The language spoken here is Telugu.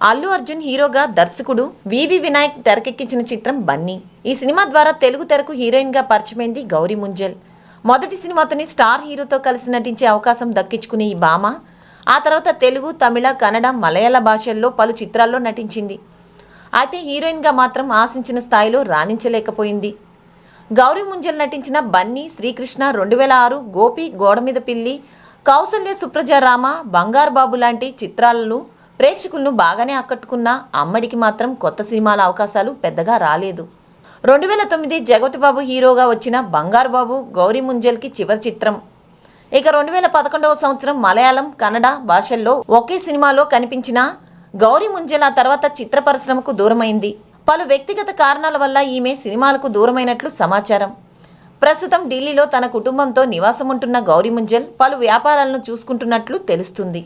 అల్లు అర్జున్ హీరోగా దర్శకుడు వివి వినాయక్ తెరకెక్కించిన చిత్రం బన్నీ. ఈ సినిమా ద్వారా తెలుగు తెరకు హీరోయిన్గా పరిచయమైంది గౌరీ ముంజల్. మొదటి సినిమాతోని స్టార్ హీరోతో కలిసి నటించే అవకాశం దక్కించుకునే ఈ భామ ఆ తర్వాత తెలుగు, తమిళ, కన్నడ, మలయాళ భాషల్లో పలు చిత్రాల్లో నటించింది. అయితే హీరోయిన్గా మాత్రం ఆశించిన స్థాయిలో రాణించలేకపోయింది. గౌరీ ముంజల్ నటించిన బన్నీ, శ్రీకృష్ణ, 2006, గోపి, గోడమీద పిల్లి, కౌసల్య సుప్రజారామ, బంగారు బాబు లాంటి చిత్రాలను ప్రేక్షకులను బాగానే ఆకట్టుకున్న అమ్మడికి మాత్రం కొత్త సినిమాల అవకాశాలు పెద్దగా రాలేదు. 2009 జగపతిబాబు హీరోగా వచ్చిన బంగారు బాబు గౌరీ ముంజల్కి చివరి చిత్రం. ఇక 2011వ సంవత్సరం మలయాళం, కన్నడ భాషల్లో ఒకే సినిమాలో కనిపించిన గౌరీ ముంజల్ ఆ తర్వాత చిత్ర పరిశ్రమకు దూరమైంది. పలు వ్యక్తిగత కారణాల వల్ల ఈమె సినిమాలకు దూరమైనట్లు సమాచారం. ప్రస్తుతం ఢిల్లీలో తన కుటుంబంతో నివాసం ఉంటున్న గౌరీ ముంజల్ పలు వ్యాపారాలను చూసుకుంటున్నట్లు తెలుస్తుంది.